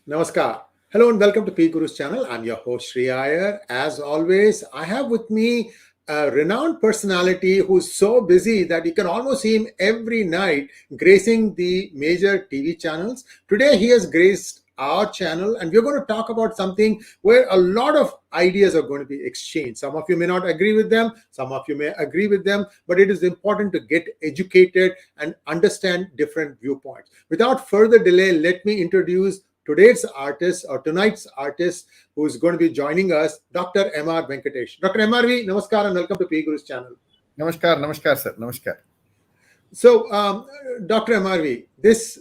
Namaskar. Hello and welcome to PGurus channel. I'm your host Sri Iyer. As always, I have with me a renowned personality who's so busy that you can almost see him every night gracing the major TV channels. Today he has graced our channel and we're going to talk about something where a lot of ideas are going to be exchanged. Some of you may not agree with them, some of you may agree with them, but it is important to get educated and understand different viewpoints. Without further delay, let me introduce tonight's artist who is going to be joining us, Dr. R Venkatesh. Dr. MRV, namaskar and welcome to PGurus channel. Namaskar, sir. Namaskar. So, Dr. MRV,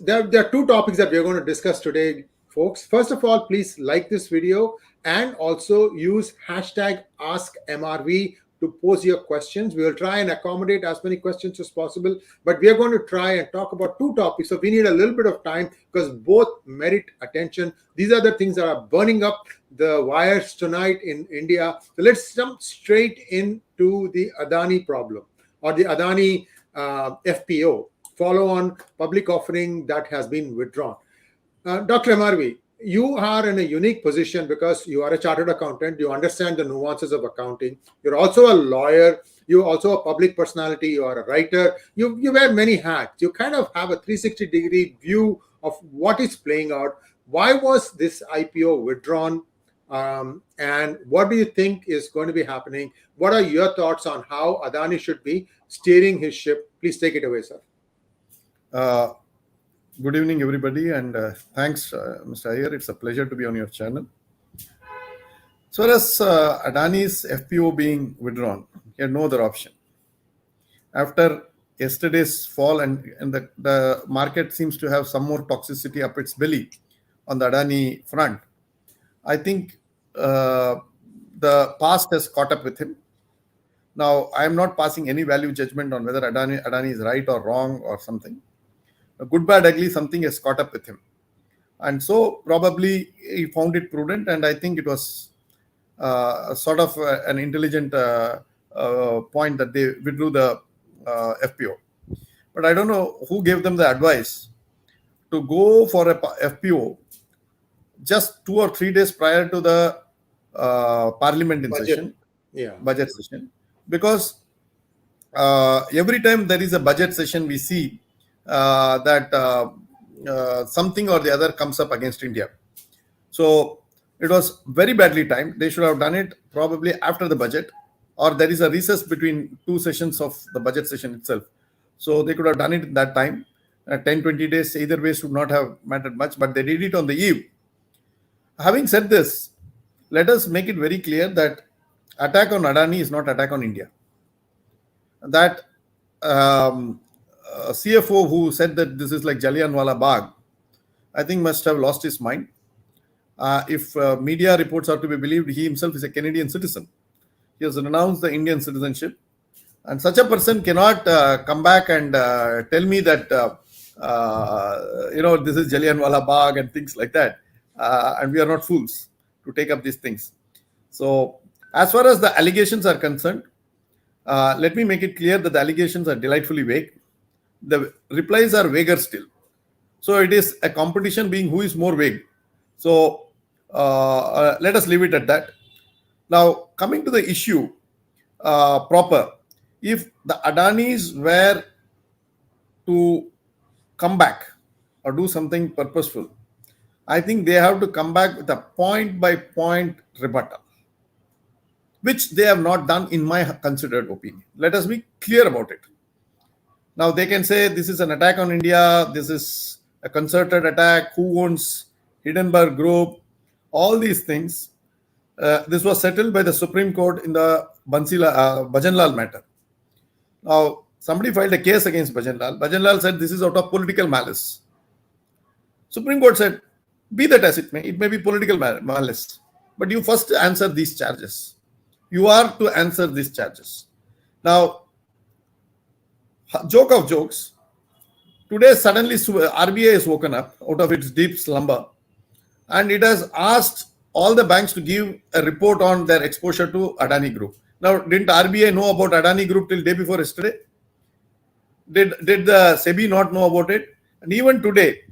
there are two topics that we're going to discuss today, folks. First of all, please like this video and also use hashtag AskMRV to pose your questions. We will try and accommodate as many questions as possible, but we are going to try and talk about two topics. So we need a little bit of time because both merit attention. These are the things that are burning up the wires tonight in India. So let's jump straight into the Adani problem or the Adani FPO, follow-on public offering that has been withdrawn. Dr. MRV, you are in a unique position because you are a chartered accountant. You understand the nuances of accounting. You're also a lawyer. You're also a public personality. You are a writer. You wear many hats. You kind of have a 360-degree view of what is playing out. Why was this IPO withdrawn? And what do you think is going to be happening? What are your thoughts on how Adani should be steering his ship? Please take it away, sir. Good evening, everybody, and thanks, Mr. Iyer. It's a pleasure to be on your channel. So, as Adani's FPO being withdrawn, he had no other option. After yesterday's fall, and the market seems to have some more toxicity up its belly on the Adani front, I think the past has caught up with him. Now, I am not passing any value judgment on whether Adani is right or wrong or something. Good, bad, ugly, something has caught up with him. And so probably he found it prudent, and I think it was sort of an intelligent point that they withdrew the FPO. But I don't know who gave them the advice to go for a FPO just 2 or 3 days prior to the parliament in session, budget session. Because every time there is a budget session, we see that something or the other comes up against India. So it was very badly timed. They should have done it probably after the budget, or there is a recess between 2 sessions of the budget session itself. So they could have done it at that time. 10-20 days, either way should not have mattered much, but they did it on the eve. Having said this, let us make it very clear that attack on Adani is not attack on India. That CFO who said that this is like 𝙤𝙬𝙤𝙤, I think must have lost his mind. If media reports are to be believed, he himself is a Canadian citizen. He has renounced the Indian citizenship. And such a person cannot come back and tell me that, this is 𝙤𝙬𝙤𝙤 and things like that. And we are not fools to take up these things. So as far as the allegations are concerned, let me make it clear that the allegations are delightfully vague. The replies are vaguer still. So it is a competition being who is more vague. So let us leave it at that. Now, coming to the issue proper, if the Adanis were to come back or do something purposeful, I think they have to come back with a point-by-point rebuttal, which they have not done in my considered opinion. Let us be clear about it. Now, they can say this is an attack on India, this is a concerted attack, who owns Hindenburg Group, all these things. This was settled by the Supreme Court in the Bhajanlal matter. Now, somebody filed a case against Bhajanlal. Bhajanlal said this is out of political malice. Supreme Court said, be that as it may be political malice. But you first answer these charges. You are to answer these charges. Now, joke of jokes, today suddenly RBI has woken up out of its deep slumber and it has asked all the banks to give a report on their exposure to Adani Group. Now, didn't RBI know about Adani Group till day before yesterday? Did the SEBI not know about it? And even today,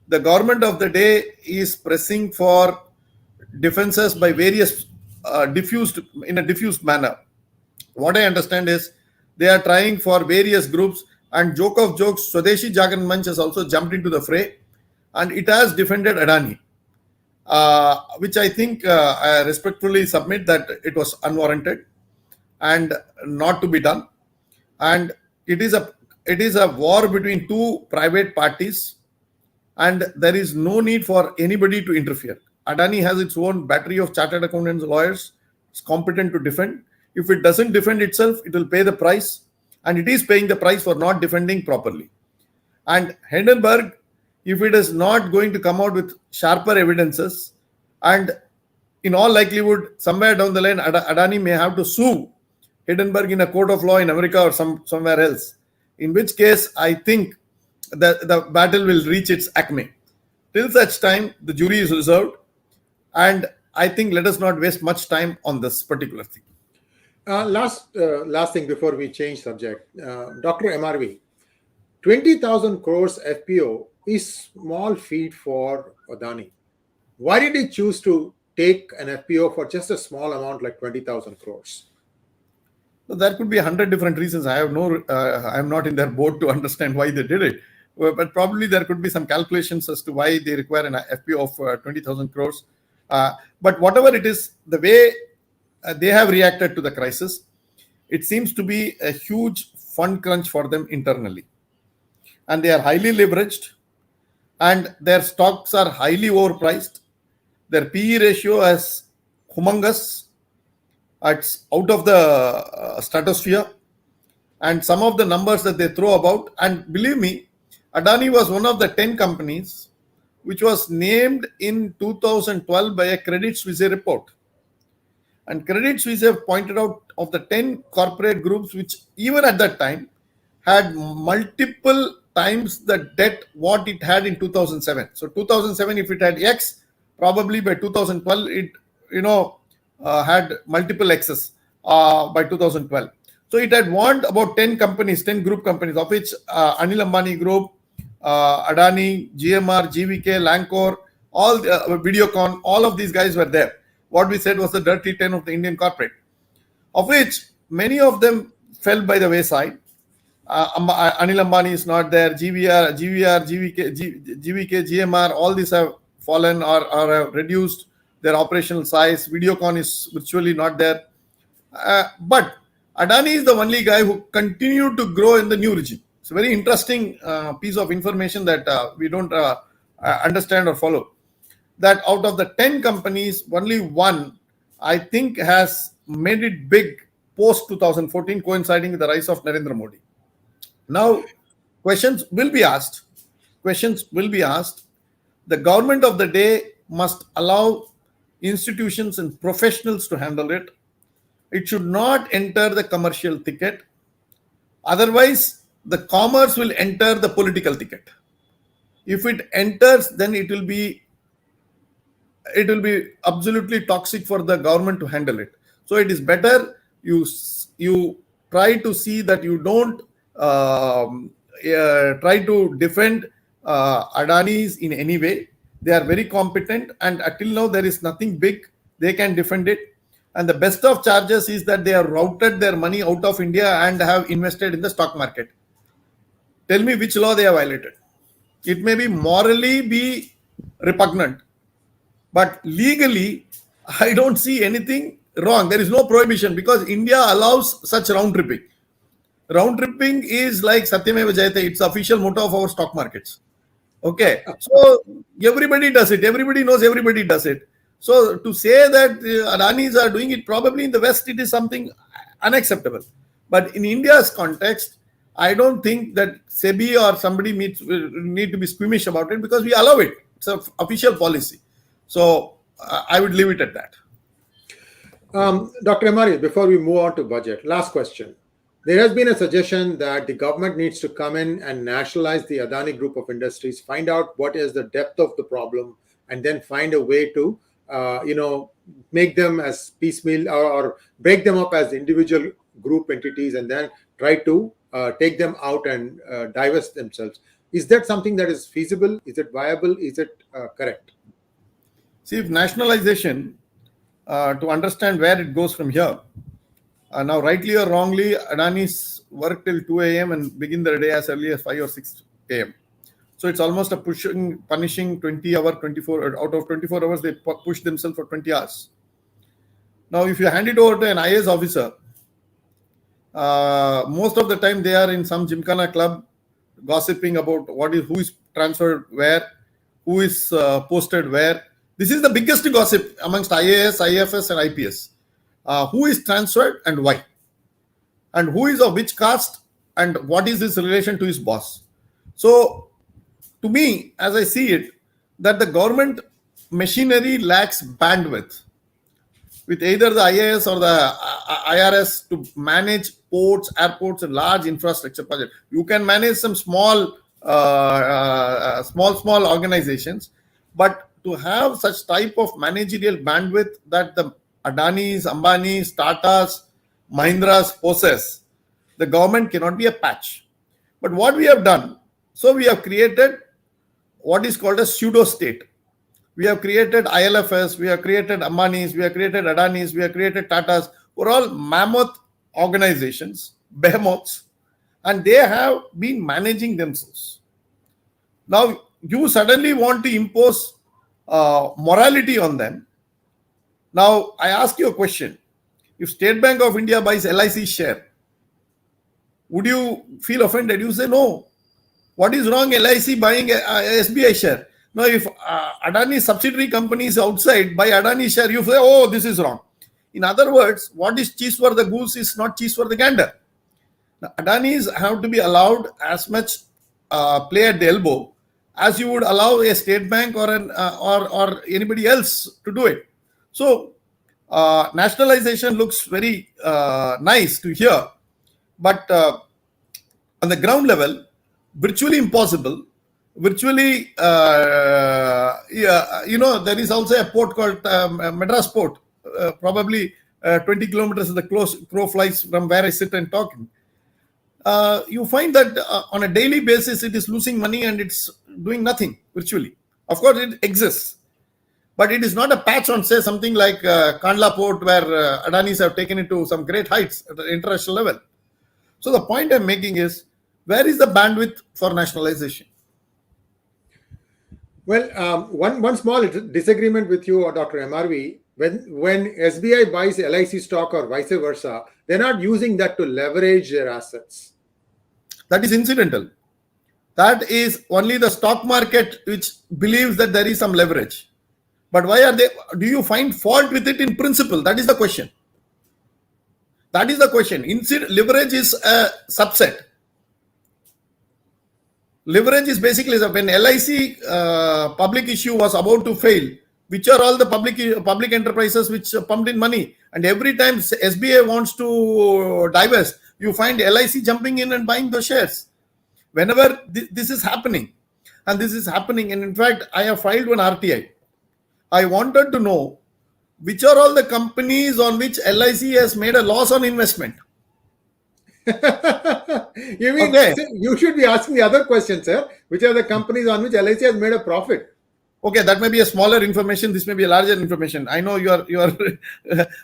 the government of the day is pressing for defenses by various in a diffused manner. What I understand is they are trying for various groups, and joke of jokes, 𝙒𝙗𝙤𝙦 𝙤𝙬𝙤 has also jumped into the fray, and it has defended Adani, which I think I respectfully submit that it was unwarranted and not to be done. And it is a war between two private parties, and there is no need for anybody to interfere. Adani has its own battery of chartered accountants, lawyers. It's competent to defend. If it doesn't defend itself, it will pay the price, and it is paying the price for not defending properly. And Hindenburg, if it is not going to come out with sharper evidences, and in all likelihood, somewhere down the line, Adani may have to sue Hindenburg in a court of law in America or somewhere else, in which case I think the battle will reach its acme. Till such time, the jury is reserved, and I think let us not waste much time on this particular thing. Last thing before we change subject, Dr. MRV, 20,000 crores FPO is small feat for Adani. Why did he choose to take an FPO for just a small amount like 20,000 crores? So there could be 100 different reasons. I am not in their board to understand why they did it. But probably there could be some calculations as to why they require an FPO of 20,000 crores. But whatever it is, the way they have reacted to the crisis, it seems to be a huge fund crunch for them internally. And they are highly leveraged, and their stocks are highly overpriced. Their PE ratio is humongous. It's out of the stratosphere. And some of the numbers that they throw about, and believe me, Adani was one of the 10 companies which was named in 2012 by a Credit Suisse report. And Credit Suisse have pointed out of the 10 corporate groups which even at that time had multiple times the debt what it had in 2007. So 2007, if it had X, probably by 2012 it had multiple X's by 2012. So it had warned about 10 companies, 10 group companies, of which Anil Ambani Group, Adani, GMR, GVK, Lancor, all Videocon, all of these guys were there. What we said was the dirty 10 of the Indian corporate, of which many of them fell by the wayside. Anil Ambani is not there. GVR, GVK, GMR, all these have fallen or have reduced their operational size. Videocon is virtually not there. But Adani is the only guy who continued to grow in the new regime. It's a very interesting piece of information that we don't understand or follow. That out of the 10 companies, only one, I think, has made it big post 2014, coinciding with the rise of Narendra Modi. Now, questions will be asked. The government of the day must allow institutions and professionals to handle it. It should not enter the commercial ticket. Otherwise, the commerce will enter the political ticket. If it enters, then it will be absolutely toxic for the government to handle it. So it is better you try to see that you don't try to defend Adani's in any way. They are very competent, and until now there is nothing big they can defend it. And the best of charges is that they have routed their money out of India and have invested in the stock market. Tell me which law they have violated. It may be morally be repugnant, but legally, I don't see anything wrong. There is no prohibition because India allows such round tripping. Round tripping is like 𝙒𝙗𝙖𝙦𝙤. It's the official motto of our stock markets. Okay, so everybody does it. Everybody knows everybody does it. So to say that Adanis are doing it, probably in the West it is something unacceptable. But in India's context, I don't think that SEBI or somebody need to be squeamish about it because we allow it. It's an official policy. So I would leave it at that. Dr. Amari, before we move on to budget, last question. There has been a suggestion that the government needs to come in and nationalize the Adani group of industries, find out what is the depth of the problem, and then find a way to, make them as piecemeal or break them up as individual group entities, and then try to take them out and divest themselves. Is that something that is feasible? Is it viable? Is it correct? See, if nationalization, to understand where it goes from here, now rightly or wrongly, Adani's work till 2 a.m. and begin their day as early as 5 or 6 a.m. So it's almost a punishing 20-hour, 24 out of 24 hours, they push themselves for 20 hours. Now, if you hand it over to an IAS officer, most of the time they are in some Gymkhana club gossiping about who is transferred where, who is posted where. This is the biggest gossip amongst IAS, IFS and IPS. Who is transferred and why? And who is of which caste and what is his relation to his boss? So, to me, as I see it, that the government machinery lacks bandwidth with either the IAS or the IRS to manage ports, airports, and large infrastructure projects. You can manage some small organizations, but to have such type of managerial bandwidth that the Adanis, Ambanis, Tatas, Mahindras possess, the government cannot be a patch. But what we have done, so we have created what is called a pseudo state. We have created ILFS, we have created Ambanis, we have created Adanis, we have created Tatas, who are all mammoth organizations, behemoths, and they have been managing themselves. Now, you suddenly want to impose morality on them. Now, I ask you a question. If State Bank of India buys LIC share, would you feel offended? You say, no. What is wrong LIC buying SBI share? Now, if Adani subsidiary companies outside buy Adani share, you say, oh, this is wrong. In other words, what is cheese for the goose is not cheese for the gander. Now, Adanis have to be allowed as much play at the elbow as you would allow a state bank or or anybody else to do it. So, nationalization looks very nice to hear, but on the ground level, virtually impossible. Virtually, there is also a port called Madras Port, probably 20 kilometers is the crow flies from where I sit and talking. You find that on a daily basis, it is losing money and it's doing nothing virtually. Of course, it exists, but it is not a patch on, say, something like Kandla Port, where Adanis have taken it to some great heights at the international level. So the point I'm making is, where is the bandwidth for nationalization? Well, one small disagreement with you, Dr. MRV. When SBI buys LIC stock or vice versa, they're not using that to leverage their assets. That is incidental. That is only the stock market which believes that there is some leverage. But why are they? Do you find fault with it in principle? That is the question. That is the question. Leverage is a subset. Leverage is basically when LIC public issue was about to fail, which are all the public enterprises which pumped in money, and every time SBI wants to divest, you find LIC jumping in and buying those shares. Whenever this is happening, and in fact, I have filed one RTI. I wanted to know which are all the companies on which LIC has made a loss on investment. You mean you should be asking the other question, sir? Which are the companies on which LIC has made a profit? Okay, that may be a smaller information. This may be a larger information. I know you are,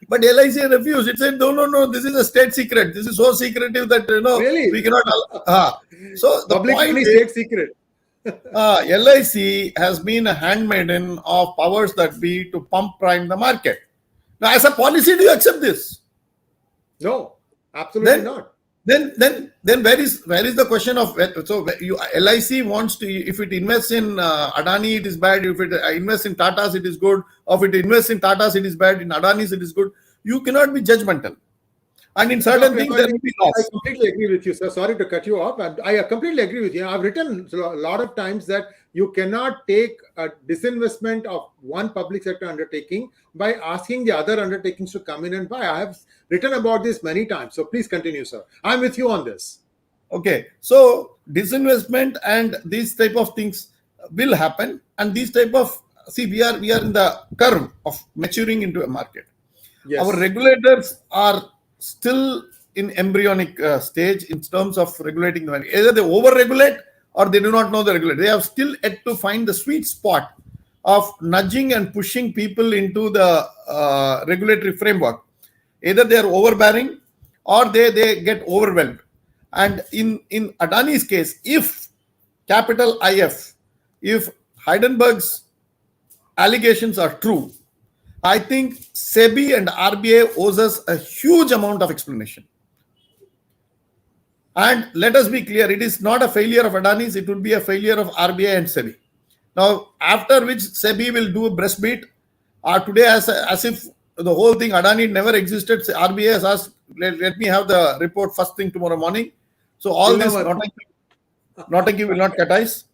but LIC refused. It said, no. This is a state secret. This is so secretive that really? We cannot. So the public point is, state secret. LIC has been a handmaiden of powers that be to pump prime the market. Now, as a policy, do you accept this? No, absolutely not. Then where is the question of, so LIC wants to, if it invests in Adani, it is bad. If it invests in Tatas, it is good. Or if it invests in Tatas, it is bad. In Adanis, it is good. You cannot be judgmental. And in certain things, there will be loss. I completely agree with you, sir. Sorry to cut you off. I completely agree with you. I've written a lot of times that you cannot take a disinvestment of one public sector undertaking by asking the other undertakings to come in and buy. I have written about this many times. So please continue, sir. I'm with you on this. Okay. So disinvestment and these type of things will happen. And these type of, we are in the curve of maturing into a market. Yes. Our regulators are still in embryonic stage in terms of regulating the market. Either they over-regulate or they do not know the regulator. They have still yet to find the sweet spot of nudging and pushing people into the regulatory framework. Either they are overbearing or they get overwhelmed. And in Adani's case, if capital IF, if Hindenburg's allegations are true, I think SEBI and RBI owes us a huge amount of explanation. And let us be clear, it is not a failure of Adani's, it would be a failure of RBI and SEBI. Now, after which SEBI will do a breastbeat, today as if the whole thing, Adani never existed, RBI has asked, let me have the report first thing tomorrow morning. So all this Naughty will not cut ice.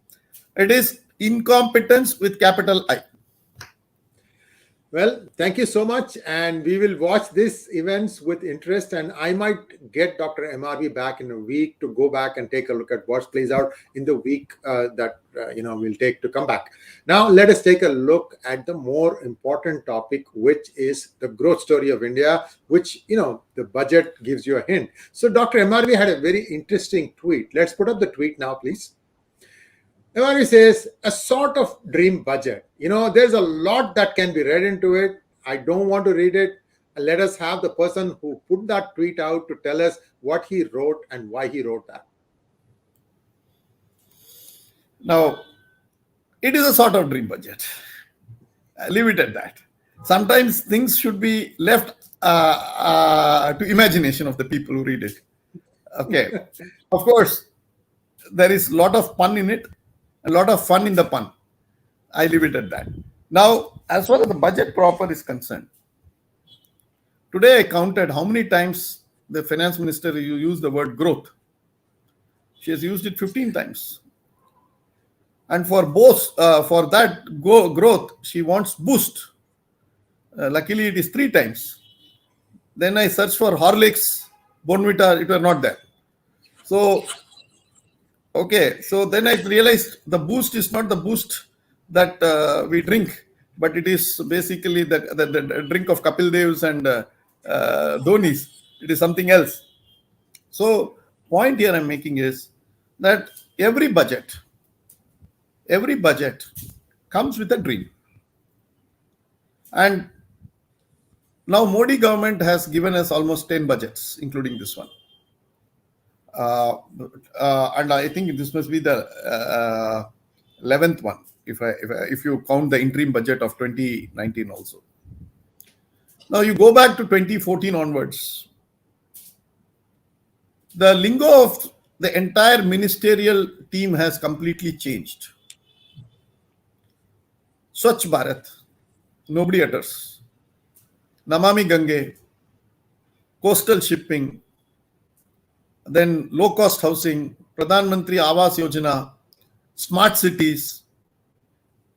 It is incompetence with capital I. Well, thank you so much, and we will watch these events with interest, and I might get Dr. MRV back in a week to go back and take a look at what plays out in the week that we'll take to come back. Now, let us take a look at the more important topic, which is the growth story of India, which, the budget gives you a hint. So Dr. MRV had a very interesting tweet. Let's put up the tweet now, please. MRV says, a sort of dream budget. There's a lot that can be read into it. I don't want to read it. Let us have the person who put that tweet out to tell us what he wrote and why he wrote that. Now, it is a sort of dream budget. Leave it at that. Sometimes things should be left to imagination of the people who read it. Okay. Of course, there is a lot of pun in it. A lot of fun in the pun. I leave it at that. Now, as far as the budget proper is concerned, today I counted how many times the finance minister used the word growth. She has used it 15 times. And for that growth, she wants boost. Luckily, it is 3 times. Then I searched for Horlicks, Bonvita, it was not there. So then I realized the boost is not the boost that we drink, but it is basically the drink of Kapil Dev's and Dhoni's. It is something else. So point here I'm making is that every budget comes with a dream. And now Modi government has given us almost 10 budgets, including this one. And I think this must be the 11th one, if you count the interim budget of 2019 also. Now you go back to 2014 onwards. The lingo of the entire ministerial team has completely changed. Swachh Bharat, nobody utters. Namami Gange, coastal shipping, then low-cost housing, Pradhan Mantri Awas Yojana, smart cities.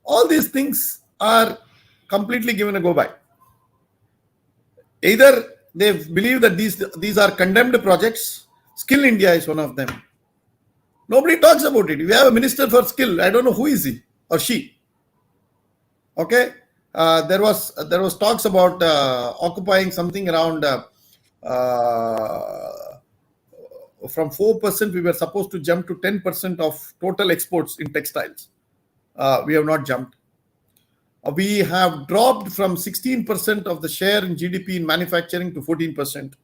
All these things are completely given a go-by. Either they believe that these are condemned projects. Skill India is one of them. Nobody talks about it. We have a minister for skill. I don't know who is he or she. Okay, there was talks about occupying something around from 4% we were supposed to jump to 10% of total exports in textiles. We have not jumped. We have dropped from 16% of the share in GDP in manufacturing to 14%.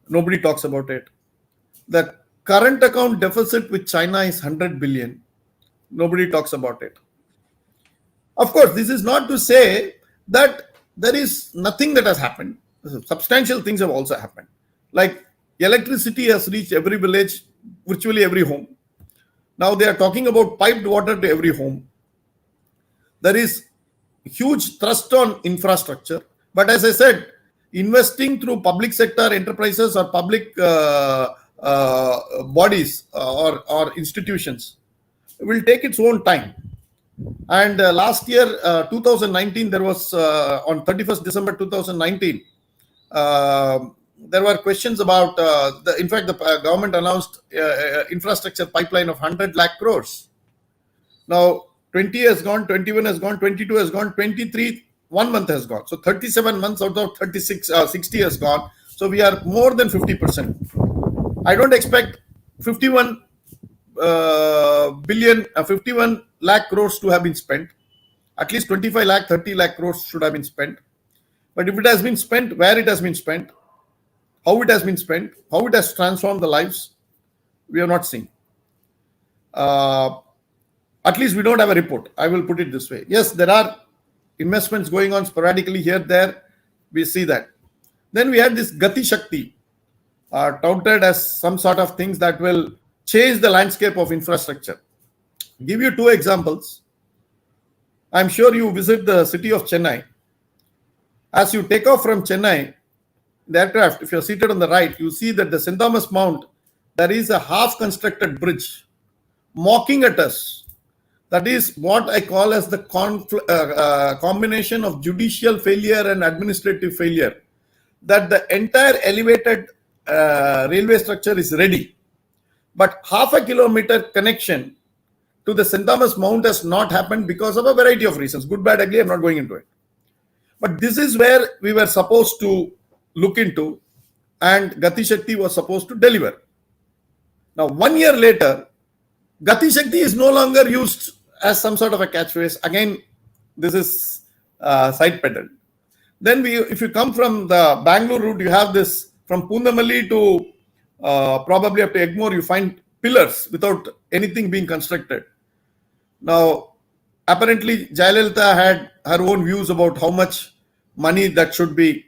Nobody talks about it. The current account deficit with China is 100 billion. Nobody talks about it. Of course, this is not to say that there is nothing that has happened. Substantial things have also happened. Like electricity has reached every village, virtually every home. Now they are talking about piped water to every home. There is huge thrust on infrastructure. But as I said, investing through public sector enterprises or public bodies or institutions will take its own time. And last year, 2019, there was on 31st December 2019, there were questions about, in fact, the government announced infrastructure pipeline of 100 lakh crores. Now, 20 has gone, 21 has gone, 22 has gone, 23, 1 month has gone. So 37 months out of 36, 60 has gone. So we are more than 50%. I don't expect 51 51 lakh crores to have been spent. At least 25 lakh, 30 lakh crores should have been spent. But if it has been spent, where it has been spent, how it has been spent, how it has transformed the lives, we have not seen. At least we don't have a report. I will put it this way. Yes, there are investments going on sporadically here, there. We see that. Then we had this Gati Shakti, touted as some sort of things that will change the landscape of infrastructure. Give you two examples. I'm sure you visit the city of Chennai. As you take off from Chennai, the aircraft, if you're seated on the right, you see that the St. Thomas Mount, there is a half-constructed bridge mocking at us. That is what I call as the combination of judicial failure and administrative failure. That the entire elevated railway structure is ready, but half a kilometer connection to the St. Thomas Mount has not happened because of a variety of reasons. Good, bad, ugly, I'm not going into it. But this is where we were supposed to look into, and Gati Shakti was supposed to deliver. Now, 1 year later, Gati Shakti is no longer used as some sort of a catchphrase. Again, this is side pedal. Then if you come from the Bangalore route, you have this from Pundamalli to probably up to Egmore, you find pillars without anything being constructed. Now, apparently, Jayalalitha had her own views about how much money that should be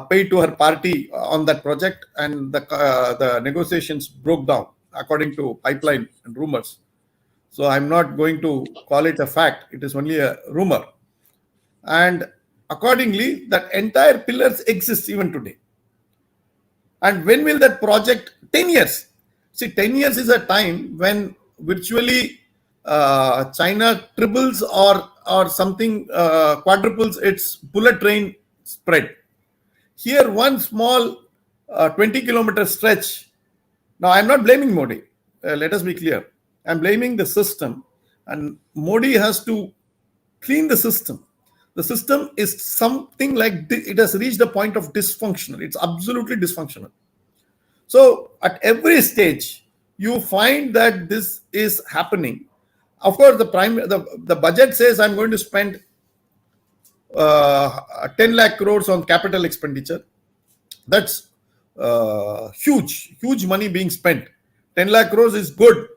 paid to her party on that project, and the negotiations broke down according to pipeline and rumors. So I'm not going to call it a fact. It is only a rumor. And accordingly, that entire pillars exist even today. And when will that project? 10 years. See, 10 years is a time when virtually China triples or something quadruples its bullet train spread. Here, one small 20-kilometer stretch. Now, I'm not blaming Modi. Let us be clear. I'm blaming the system. And Modi has to clean the system. The system is something like, it has reached a point of dysfunctional. It's absolutely dysfunctional. So, at every stage, you find that this is happening. Of course, the budget says I'm going to spend 10 lakh crores on capital expenditure. That's huge money being spent. 10 lakh crores is good.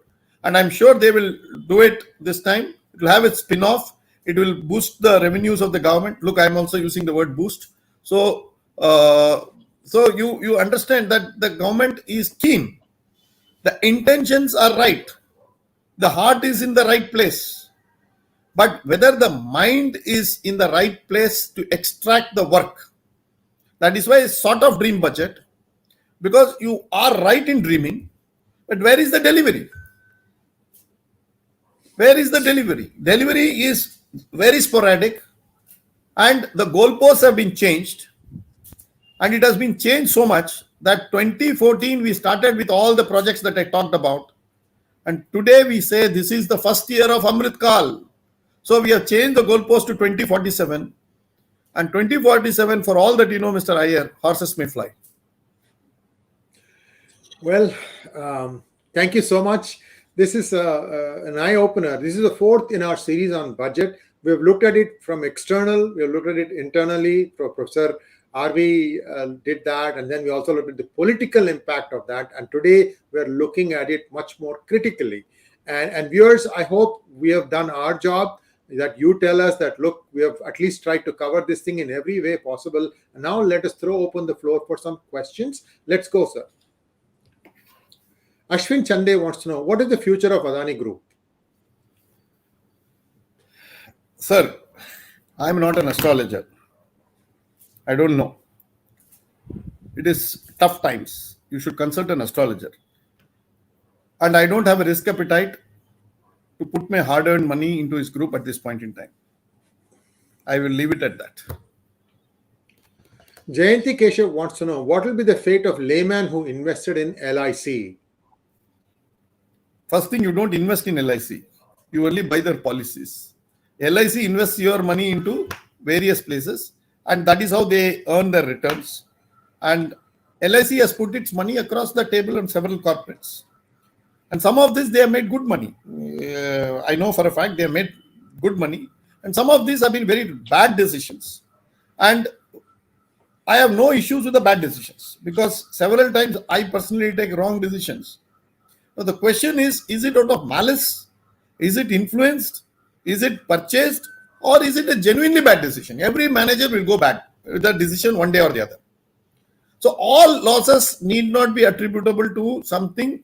And I'm sure they will do it this time. It will have its spin-off. It will boost the revenues of the government. Look, I'm also using the word boost. So you understand that the government is keen. The intentions are right. The heart is in the right place. But whether the mind is in the right place to extract the work, that is why it's sort of dream budget, because you are right in dreaming, but where is the delivery? Where is the delivery? Delivery is very sporadic, and the goalposts have been changed, and it has been changed so much that 2014 we started with all the projects that I talked about, and today we say this is the first year of Amrit Kal. So we have changed the goalpost to 2047, and 2047, for all that you know, Mr. Iyer, horses may fly. Well, thank you so much. This is an eye-opener. This is the fourth in our series on budget. We have looked at it from external. We have looked at it internally. Professor RV did that. And then we also looked at the political impact of that. And today we're looking at it much more critically. And viewers, I hope we have done our job, that you tell us that, look, we have at least tried to cover this thing in every way possible. And now let us throw open the floor for some questions. Let's go, sir. Ashwin Chande wants to know, what is the future of Adani Group? Sir, I'm not an astrologer. I don't know. It is tough times. You should consult an astrologer. And I don't have a risk appetite to put my hard-earned money into his group at this point in time. I will leave it at that. Jayanti Keshav wants to know, what will be the fate of layman who invested in LIC? First thing, you don't invest in LIC. You only buy their policies. LIC invests your money into various places, and that is how they earn their returns. And LIC has put its money across the table on several corporates. And some of this, they have made good money. I know for a fact they have made good money. And some of these have been very bad decisions. And I have no issues with the bad decisions, because several times I personally take wrong decisions. Now the question is it out of malice? Is it influenced? Is it purchased? Or is it a genuinely bad decision? Every manager will go bad with that decision one day or the other. So all losses need not be attributable to something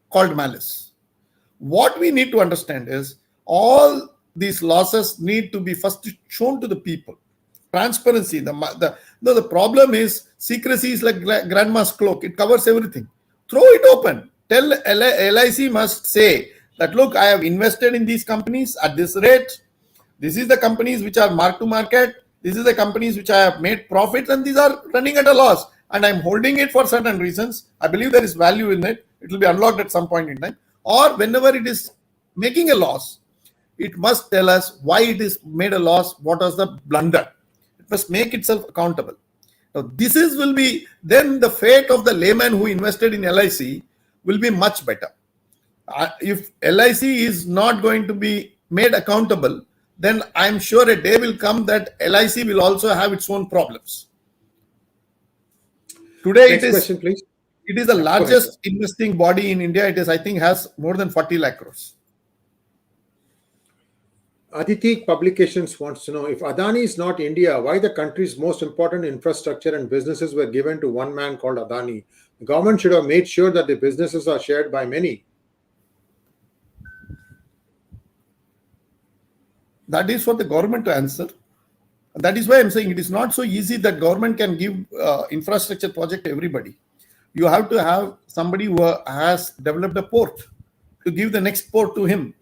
called malice. What we need to understand is all these losses need to be first shown to the people. Transparency. The problem is secrecy is like grandma's cloak. It covers everything. Throw it open. Tell LIC must say that, look, I have invested in these companies at this rate. This is the companies which are mark to market. This is the companies which I have made profits, and these are running at a loss. And I'm holding it for certain reasons. I believe there is value in it. It will be unlocked at some point in time. Or whenever it is making a loss, it must tell us why it is made a loss. What was the blunder? It must make itself accountable. Now, will be then the fate of the layman who invested in LIC will be much better. If LIC is not going to be made accountable, then I'm sure a day will come that LIC will also have its own problems. Today, question, please. It is the largest investing body in India. It is, I think, has more than 40 lakh crores. Aditi Publications wants to know, if Adani is not India, why the country's most important infrastructure and businesses were given to one man called Adani? The government should have made sure that the businesses are shared by many. That is for the government to answer. That is why I'm saying it is not so easy that government can give infrastructure project to everybody. You have to have somebody who has developed a port to give the next port to him.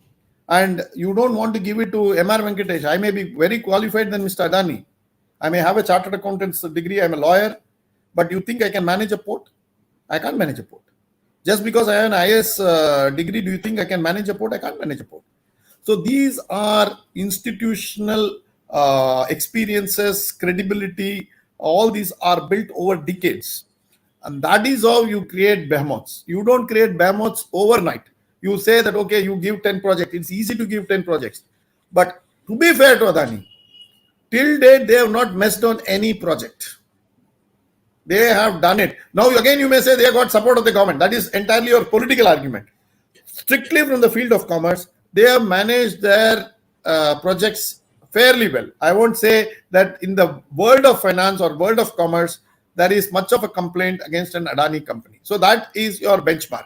And you don't want to give it to R Venkatesh. I may be very qualified than Mr. Adani. I may have a chartered accountant's degree. I'm a lawyer. But you think I can manage a port? I can't manage a port. Just because I have an IS degree, do you think I can manage a port? I can't manage a port. So these are institutional experiences, credibility. All these are built over decades. And that is how you create behemoths. You don't create behemoths overnight. You say that, okay, you give 10 projects. It's easy to give 10 projects. But to be fair to Adani, till date, they have not messed on any project. They have done it. Now, again, you may say they have got support of the government. That is entirely your political argument. Strictly from the field of commerce, they have managed their projects fairly well. I won't say that in the world of finance or world of commerce, there is much of a complaint against an Adani company. So that is your benchmark.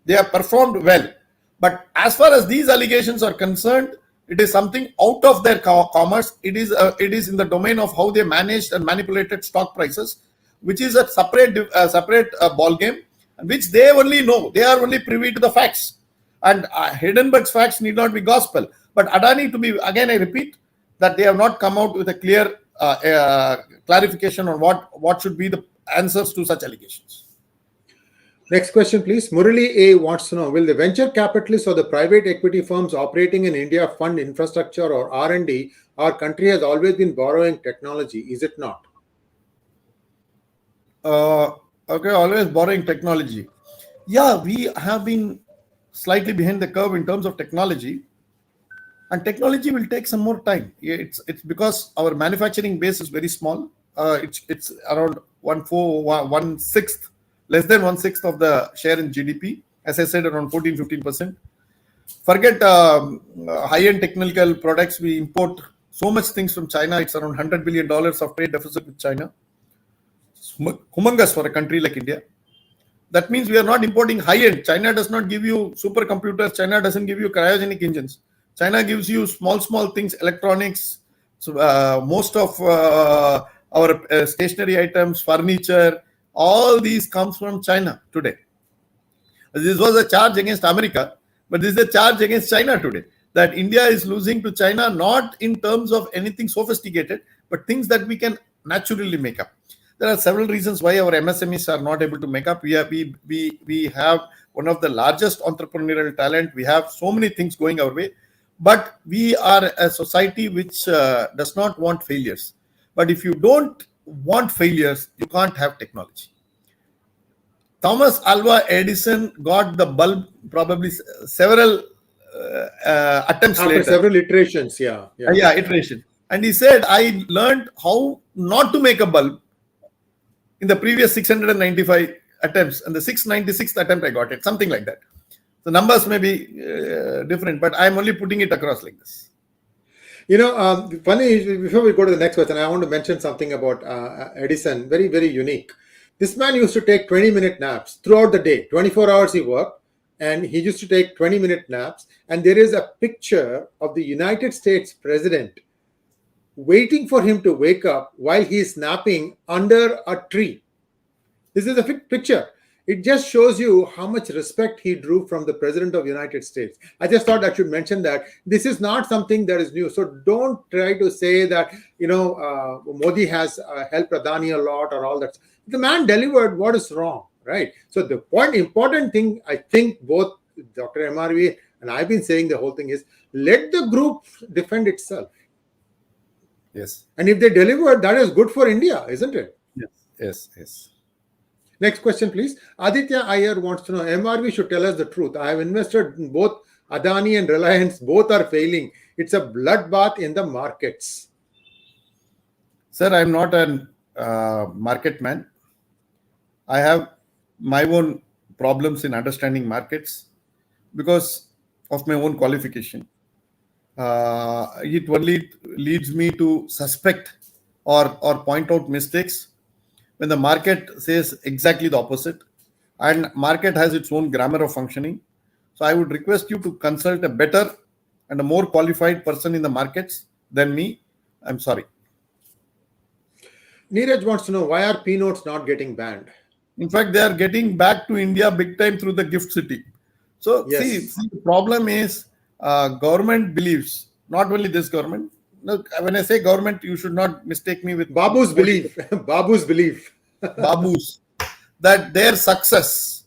They have performed well. But as far as these allegations are concerned, it is something out of their commerce. It is in the domain of how they managed and manipulated stock prices, which is a separate ball game, which they only know. They are only privy to the facts. And Hindenburg's facts need not be gospel. But Adani, I repeat, that they have not come out with a clear clarification on what should be the answers to such allegations. Next question, please. Murali A wants to know, will the venture capitalists or the private equity firms operating in India fund infrastructure or R&D? Our country has always been borrowing technology, is it not? Okay, always borrowing technology. Yeah, we have been slightly behind the curve in terms of technology. And technology will take some more time. It's because our manufacturing base is very small. It's around 1/6, less than 1/6 of the share in GDP. As I said, around 14-15%. Forget high-end technical products. We import so much things from China. It's around $100 billion of trade deficit with China. Humongous for a country like India. That means we are not importing high-end. China does not give you supercomputers. China doesn't give you cryogenic engines. China gives you small things, electronics. So most of our stationery items, furniture, all these comes from China today. This was a charge against America, but this is a charge against China today. That India is losing to China, not in terms of anything sophisticated, but things that we can naturally make up. There are several reasons why our MSMEs are not able to make up. We have one of the largest entrepreneurial talent. We have so many things going our way, but we are a society which does not want failures. But if you don't want failures, you can't have technology. Thomas Alva Edison got the bulb probably several attempts After later. several iterations, Iteration. And he said, I learned how not to make a bulb in the previous 695 attempts, and the 696th attempt I got it, something like that. The numbers may be different, but I'm only putting it across like this. Funny, before we go to the next question, I want to mention something about Edison, very, very unique. This man used to take 20-minute naps throughout the day, 24 hours he worked, and he used to take 20-minute naps. And there is a picture of the United States president waiting for him to wake up while he is napping under a tree. This is a picture. It just shows you how much respect he drew from the President of the United States. I just thought I should mention that this is not something that is new. So don't try to say that, Modi has helped Adani a lot or all that. The man delivered what is wrong, right? So the important thing, I think both Dr. MRV and I've been saying the whole thing is, let the group defend itself. Yes. And if they deliver, that is good for India, isn't it? Yes. Next question, please. Aditya Iyer wants to know, MRV should tell us the truth. I have invested in both Adani and Reliance. Both are failing. It's a bloodbath in the markets. Sir, I'm not a market man. I have my own problems in understanding markets because of my own qualification. It only leads me to suspect or point out mistakes when the market says exactly the opposite, and market has its own grammar of functioning. So I would request you to consult a better and a more qualified person in the markets than me. I'm sorry. Neeraj wants to know, why are P notes not getting banned? In fact, they are getting back to India big time through the gift city. So Yes. see, the problem is government believes, not only this government. No, when I say government, you should not mistake me with Babu's belief. Babu's belief. Babu's, that their success,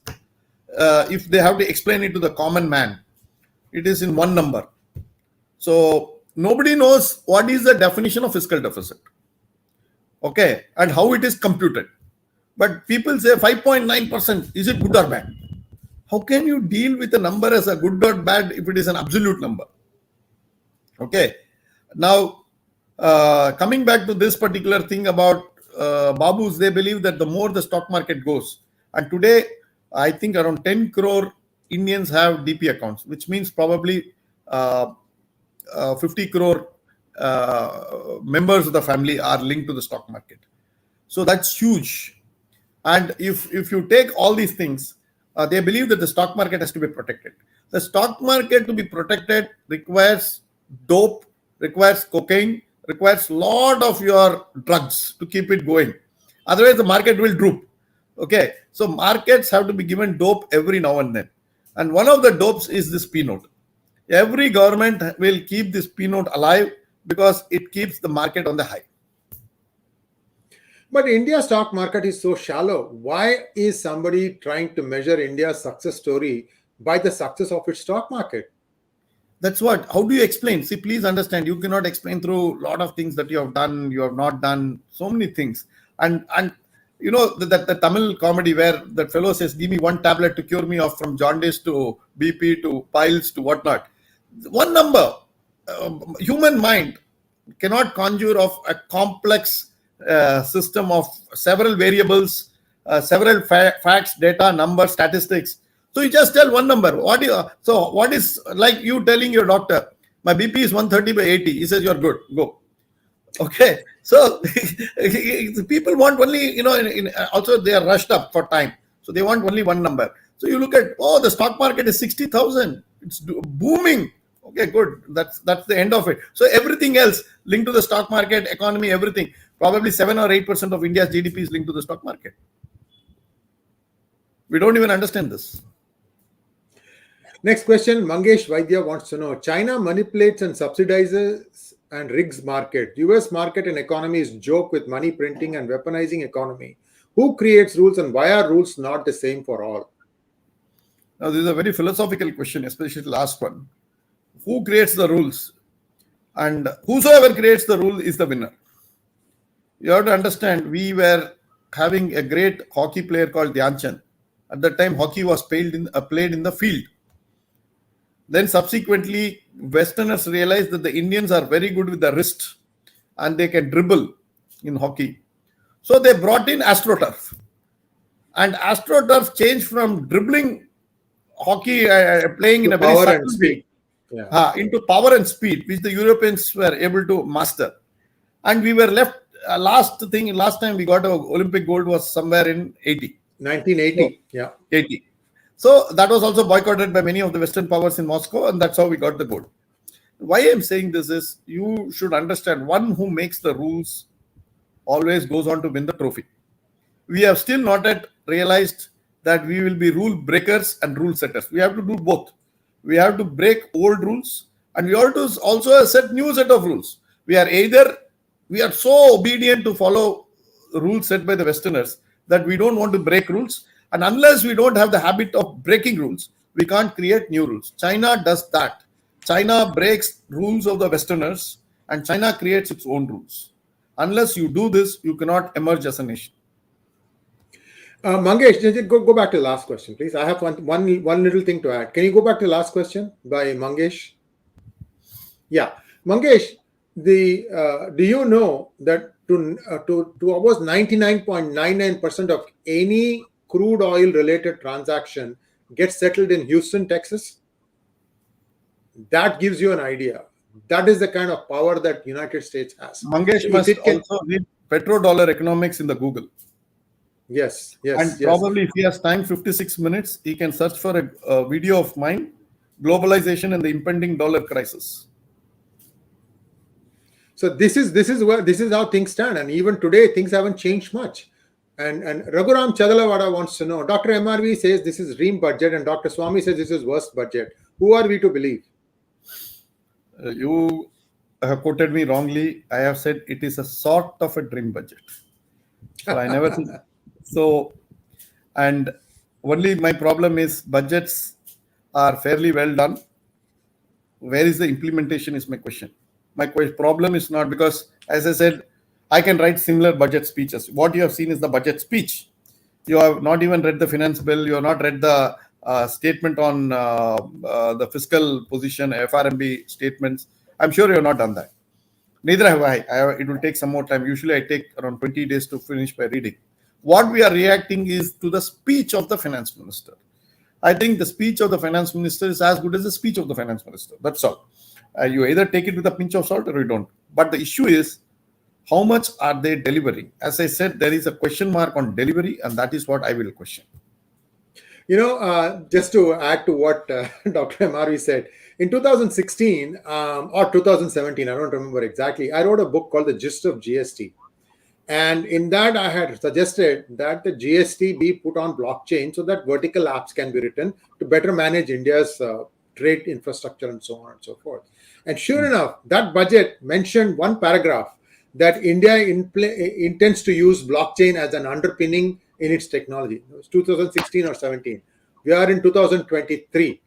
if they have to explain it to the common man, it is in one number. So nobody knows what is the definition of fiscal deficit, okay, and how it is computed. But people say 5.9%, is it good or bad? How can you deal with a number as a good or bad if it is an absolute number? Okay. Now, coming back to this particular thing about Babus, they believe that the more the stock market goes, and today I think around 10 crore Indians have DP accounts, which means probably 50 crore members of the family are linked to the stock market. So that's huge. And if you take all these things, they believe that the stock market has to be protected. The stock market to be protected requires dope, requires cocaine, requires a lot of your drugs to keep it going. Otherwise, the market will droop. Okay, so markets have to be given dope every now and then. And one of the dopes is this P note. Every government will keep this P note alive because it keeps the market on the high. But India's stock market is so shallow. Why is somebody trying to measure India's success story by the success of its stock market? That's what. How do you explain? See, please understand, you cannot explain through a lot of things that you have done, you have not done, so many things. And you know, the Tamil comedy where that fellow says, give me one tablet to cure me of from jaundice to BP to piles to whatnot. One number, human mind cannot conjure of a complex system of several variables, several facts, data, numbers, statistics. So you just tell one number. What is like you telling your doctor, my BP is 130/80. He says, you're good, go. Okay. So people want only, also they are rushed up for time. So they want only one number. So you look at, the stock market is 60,000. It's booming. Okay, good. That's the end of it. So everything else linked to the stock market, economy, everything. Probably 7 or 8% of India's GDP is linked to the stock market. We don't even understand this. Next question, Mangesh Vaidya wants to know, China manipulates and subsidizes and rigs market. US market and economy is joke with money printing and weaponizing economy. Who creates rules and why are rules not the same for all? Now, this is a very philosophical question, especially the last one. Who creates the rules? And whosoever creates the rule is the winner. You have to understand, we were having a great hockey player called 𝙒𝙧𝙤𝙬. At that time, hockey was played in the field. Then subsequently, Westerners realized that the Indians are very good with the wrist and they can dribble in hockey. So they brought in AstroTurf. And AstroTurf changed from dribbling hockey, playing in a very Power and subtle way, speed. Yeah. into power and speed, which the Europeans were able to master. And we were left, last time we got an Olympic gold was somewhere in 1980. Yeah. 80. So that was also boycotted by many of the Western powers in Moscow, and that's how we got the gold. Why I'm saying this is, you should understand, one who makes the rules always goes on to win the trophy. We have still not yet realized that we will be rule breakers and rule setters. We have to do both. We have to break old rules, and we have to also set new set of rules. We are so obedient to follow rules set by the Westerners that we don't want to break rules. And unless we don't have the habit of breaking rules, we can't create new rules. China does that. China breaks rules of the Westerners, and China creates its own rules. Unless you do this, you cannot emerge as a nation. Mangesh, just go back to the last question, please. I have one little thing to add. Can you go back to the last question by Mangesh? Yeah, Mangesh, do you know that to almost 99.99% of any crude oil related transaction gets settled in Houston, Texas? That gives you an idea. That is the kind of power that United States has. Mangesh must also read petrodollar economics in the Google. Yes. And probably if he has time, 56 minutes, he can search for a video of mine, globalization and the impending dollar crisis. So this is how things stand, and even today things haven't changed much. And Raghuram Chadalavada wants to know, Dr. MRV says this is dream budget, and Dr. Swamy says this is worst budget. Who are we to believe? You have quoted me wrongly. I have said it is a sort of a dream budget. So I never said so. And only my problem is budgets are fairly well done. Where is the implementation is my question. My problem is not, because, as I said, I can write similar budget speeches. What you have seen is the budget speech. You have not even read the finance bill. You have not read the statement on the fiscal position, FRMB statements. I'm sure you have not done that. Neither have I. It will take some more time. Usually I take around 20 days to finish by reading. What we are reacting is to the speech of the finance minister. I think the speech of the finance minister is as good as the speech of the finance minister. That's all. You either take it with a pinch of salt or you don't. But the issue is, how much are they delivering? As I said, there is a question mark on delivery, and that is what I will question. Just to add to what Dr. MRV said, in 2016 or 2017, I don't remember exactly, I wrote a book called The Gist of GST. And in that, I had suggested that the GST be put on blockchain so that vertical apps can be written to better manage India's trade infrastructure and so on and so forth. And sure enough, that budget mentioned one paragraph that India intends to use blockchain as an underpinning in its technology. It was 2016 or 17. We are in 2023.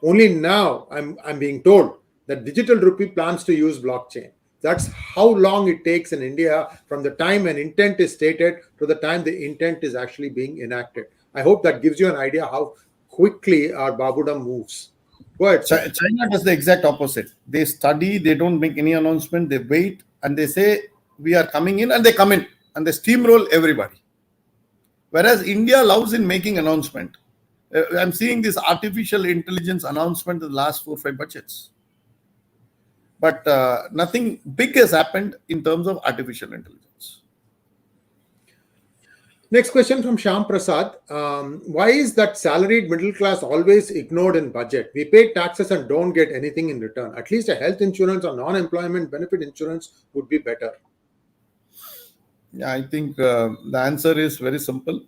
Only now I'm being told that Digital Rupee plans to use blockchain. That's how long it takes in India from the time an intent is stated to the time the intent is actually being enacted. I hope that gives you an idea how quickly our Babudam moves. Go ahead. China does the exact opposite. They study, they don't make any announcement, they wait, and they say, we are coming in, and they come in, and they steamroll everybody. Whereas India loves in making announcement. I'm seeing this artificial intelligence announcement in the last 4 or 5 budgets. But nothing big has happened in terms of artificial intelligence. Next question from Shyam Prasad. Why is that salaried middle class always ignored in budget? We pay taxes and don't get anything in return. At least a health insurance or non-employment benefit insurance would be better. Yeah, I think the answer is very simple.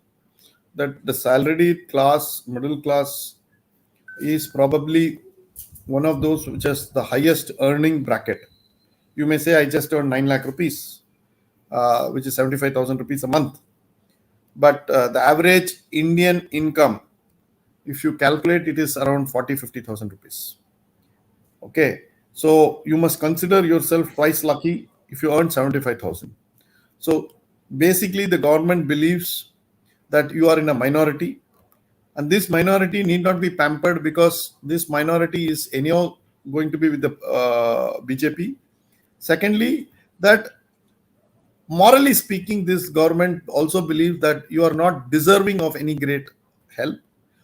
That the salaried class, middle class, is probably one of those which has the highest earning bracket. You may say, I just earned 9 lakh rupees, which is 75,000 rupees a month. But the average Indian income, if you calculate, it is around 40,000-50,000 rupees. Okay, so you must consider yourself twice lucky if you earn 75,000. So basically, the government believes that you are in a minority, and this minority need not be pampered because this minority is anyhow going to be with the BJP. Secondly, that morally speaking, this government also believes that you are not deserving of any great help.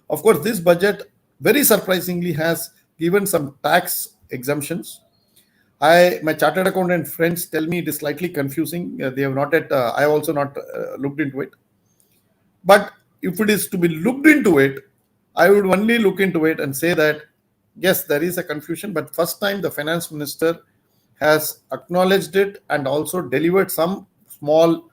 Of course, this budget very surprisingly has given some tax exemptions. My chartered accountant friends tell me it is slightly confusing. They have not yet. I have also not looked into it. But if it is to be looked into it, I would only look into it and say that yes, there is a confusion. But first time the finance minister has acknowledged it and also delivered some small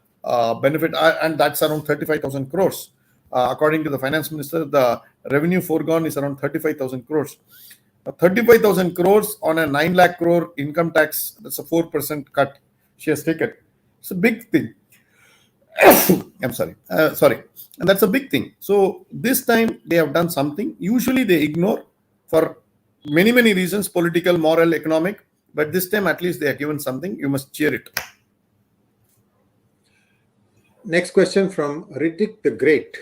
benefit, and that's around 35,000 crores. According to the finance minister, the revenue foregone is around 35,000 crores. 35,000 crores on a 9 lakh crore income tax, that's a 4% cut she has taken. It's a big thing. I'm sorry. And that's a big thing. So this time they have done something. Usually they ignore for many, many reasons, political, moral, economic. But this time at least they have given something. You must cheer it. Next question from Riddick the Great.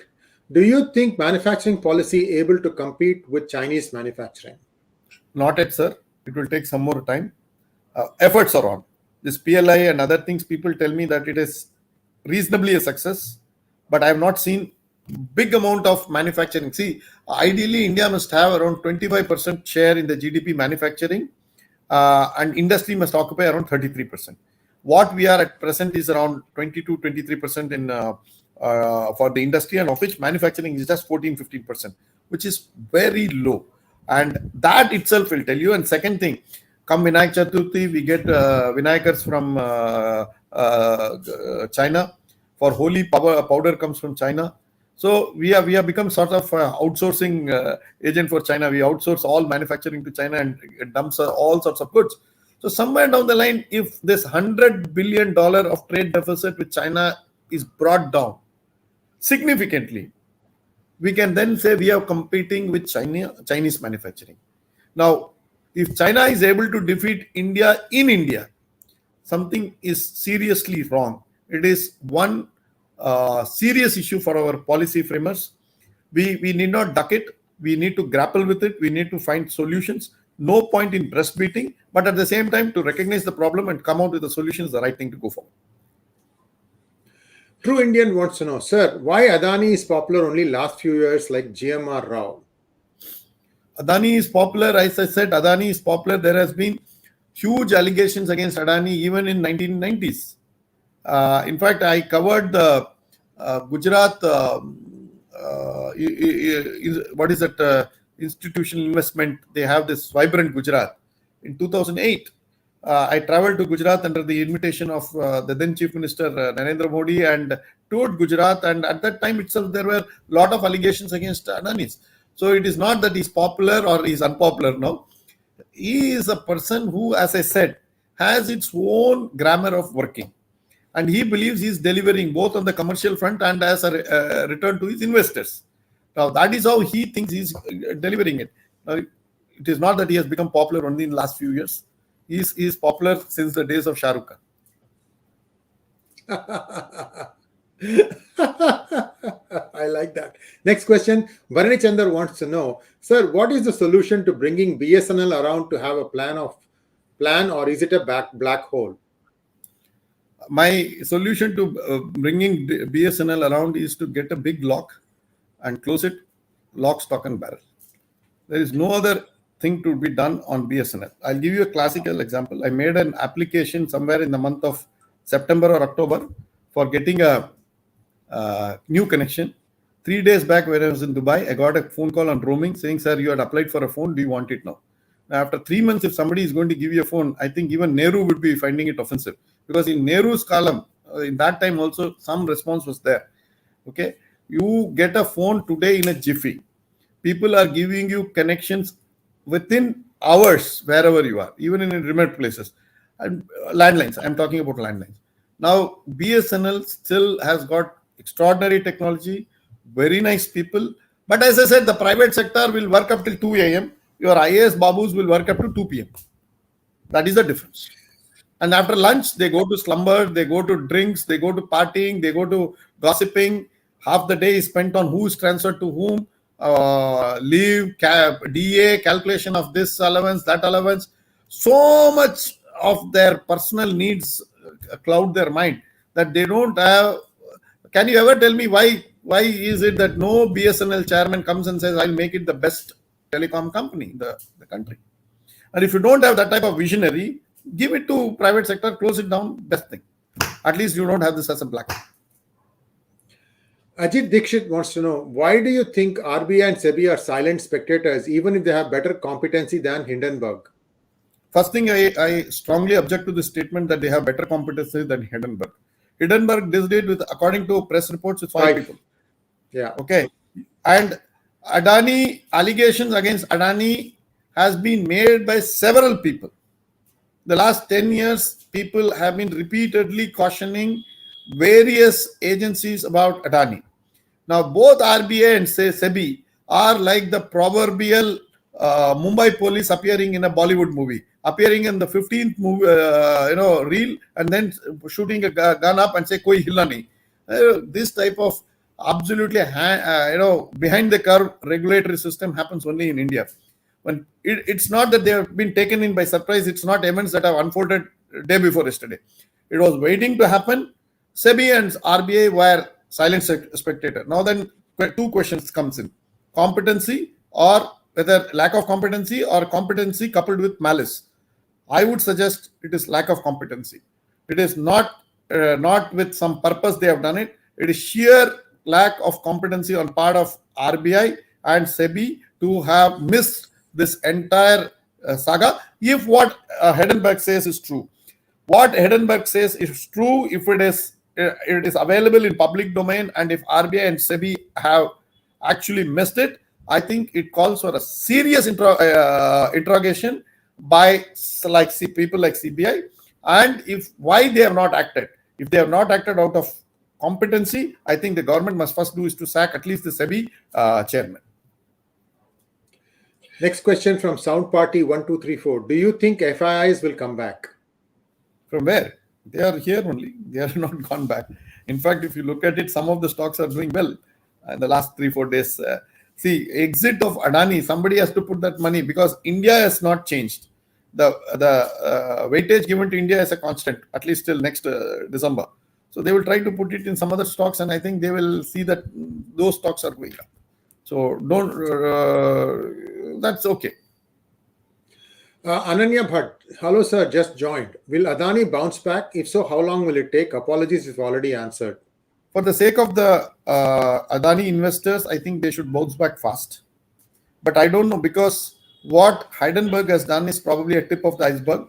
Do you think manufacturing policy able to compete with Chinese manufacturing? Not yet, sir. It will take some more time. Efforts are on. This PLI and other things, people tell me that it is reasonably a success, but I have not seen big amount of manufacturing. See, ideally, India must have around 25% share in the GDP manufacturing, and industry must occupy around 33%. What we are at present is around 22-23% in for the industry, and of which manufacturing is just 14-15%, which is very low. And that itself will tell you. And second thing, come Vinayak Chaturthi, we get Vinayakars from China. For Holi, powder comes from China. So we have become sort of outsourcing agent for China. We outsource all manufacturing to China and it dumps all sorts of goods. So somewhere down the line, if this $100 billion of trade deficit with China is brought down significantly, we can then say we are competing with Chinese manufacturing. Now, if China is able to defeat India in India, something is seriously wrong. It is one serious issue for our policy framers. We need not duck it. We need to grapple with it. We need to find solutions. No point in breastbeating, but at the same time to recognize the problem and come out with the solution is the right thing to go for. True Indian wants to know, sir, why Adani is popular only last few years like GMR Rao? Adani is popular. As I said, Adani is popular. There has been huge allegations against Adani even in 1990s. In fact, I covered the Gujarat, what is that institutional investment? They have this Vibrant Gujarat in 2008. I traveled to Gujarat under the invitation of the then Chief Minister Narendra Modi and toured Gujarat. And at that time itself, there were a lot of allegations against Adani's. So it is not that he's popular or he's unpopular now. He is a person who, as I said, has its own grammar of working. And he believes he's delivering both on the commercial front and as a return to his investors. Now, that is how he thinks he's delivering it. Now, it is not that he has become popular only in the last few years. He is popular since the days of Shah Rukh Khan. I like that. Next question. Bharani Chandar wants to know, sir, what is the solution to bringing BSNL around to have a plan, or is it a black hole? My solution to bringing BSNL around is to get a big lock and close it, lock, stock and barrel. There is no other thing to be done on BSNL. I'll give you a classical example. I made an application somewhere in the month of September or October for getting a new connection. 3 days back when I was in Dubai, I got a phone call on roaming saying, sir, you had applied for a phone. Do you want it now? Now, after 3 months, if somebody is going to give you a phone, I think even Nehru would be finding it offensive. Because in Nehru's column, in that time also, some response was there. Okay, you get a phone today in a jiffy. People are giving you connections within hours wherever you are, even in remote places. And landlines, I'm talking about landlines. Now, BSNL still has got extraordinary technology, very nice people. But as I said, the private sector will work up till 2 a.m. Your IAS Babus will work up to 2 p.m. That is the difference. And after lunch, they go to slumber, they go to drinks, they go to partying, they go to gossiping. Half the day is spent on who is transferred to whom, leave, DA, calculation of this allowance, that allowance. So much of their personal needs cloud their mind that they don't have. Can you ever tell me why is it that no BSNL chairman comes and says, I'll make it the best telecom company in the country? And if you don't have that type of visionary, give it to private sector, close it down, best thing. At least you don't have this as a black. Ajit Dixit wants to know, why do you think RBI and SEBI are silent spectators even if they have better competency than Hindenburg? First thing, I strongly object to the statement that they have better competency than Hindenburg. Hindenburg did it with, according to press reports, with 5 people. Yeah. Okay. And Adani, allegations against Adani has been made by several people. The last 10 years, people have been repeatedly cautioning various agencies about Adani. Now, both RBI and SEBI are like the proverbial Mumbai police appearing in a Bollywood movie, appearing in the 15th movie, reel, and then shooting a gun up and say, "Koi hilla nahi." This type of absolutely, behind the curve regulatory system happens only in India. When it's not that they have been taken in by surprise. It's not events that have unfolded day before yesterday. It was waiting to happen. SEBI and RBI were silent spectator. Now then, 2 questions comes in: competency, or whether lack of competency, or competency coupled with malice. I would suggest it is lack of competency. It is not with some purpose they have done it. It is sheer lack of competency on part of RBI and SEBI to have missed this entire saga. If what Hindenburg says is true, what Hindenburg says is true, if it is available in public domain, and if RBI and SEBI have actually missed it, I think it calls for a serious interrogation by people like CBI. And if why they have not acted, if they have not acted out of competency, I think the government must first do is to sack at least the SEBI chairman. Next question from Sound Party 1234. Do you think FIIs will come back? From where? They are here only. They are not gone back. In fact, if you look at it, some of the stocks are doing well in the last 3-4 days. See, exit of Adani, somebody has to put that money, because India has not changed. The weightage given to India is a constant, at least till next December. So they will try to put it in some other stocks, and I think they will see that those stocks are going up. So that's okay. Ananya Bhatt, hello sir, just joined. Will Adani bounce back? If so, how long will it take? Apologies if already answered. For the sake of the Adani investors, I think they should bounce back fast. But I don't know, because what Hindenburg has done is probably a tip of the iceberg.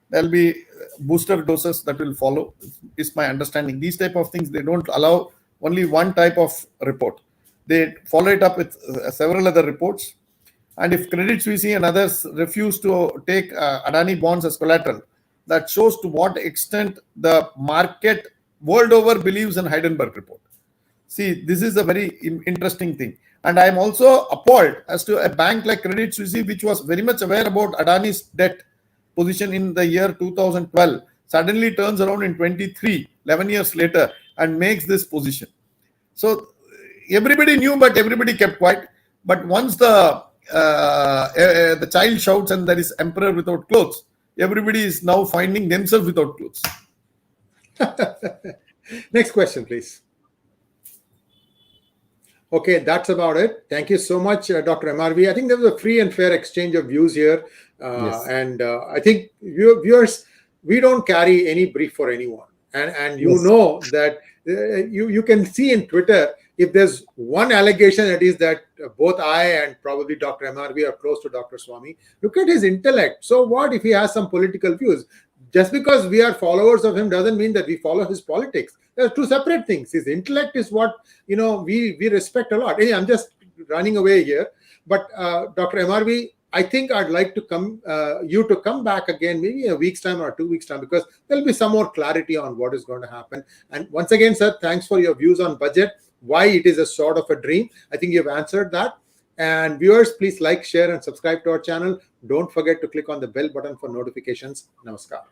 There will be booster doses that will follow, is my understanding. These type of things, they don't allow only one type of report. They follow it up with several other reports. And if Credit Suisse and others refuse to take Adani bonds as collateral, that shows to what extent the market world over believes in Hindenburg report. See, this is a very interesting thing. And I am also appalled as to a bank like Credit Suisse, which was very much aware about Adani's debt position in the year 2012, suddenly turns around in 23, 11 years later, and makes this position. So everybody knew, but everybody kept quiet. But once the child shouts and there is emperor without clothes, everybody is now finding themselves without clothes. Next question, please. Okay, that's about it. Thank you so much, Dr. MRV. I think there was a free and fair exchange of views here. Yes. And I think viewers, we don't carry any brief for anyone. And you know that you can see in Twitter, if there's one allegation, it is that both I and probably Dr. MRV are close to Dr. Swamy. Look at his intellect. So what if he has some political views? Just because we are followers of him doesn't mean that we follow his politics. There are 2 separate things. His intellect is what we respect a lot. Hey, I'm just running away here. But Dr. MRV, I think I'd like to come back again, maybe a week's time or 2 weeks' time, because there'll be some more clarity on what is going to happen. And once again, sir, thanks for your views on budget, why it is a sort of a dream. I think you've answered that. And viewers, please like, share, and subscribe to our channel. Don't forget to click on the bell button for notifications. Namaskar.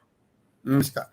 Namaskar.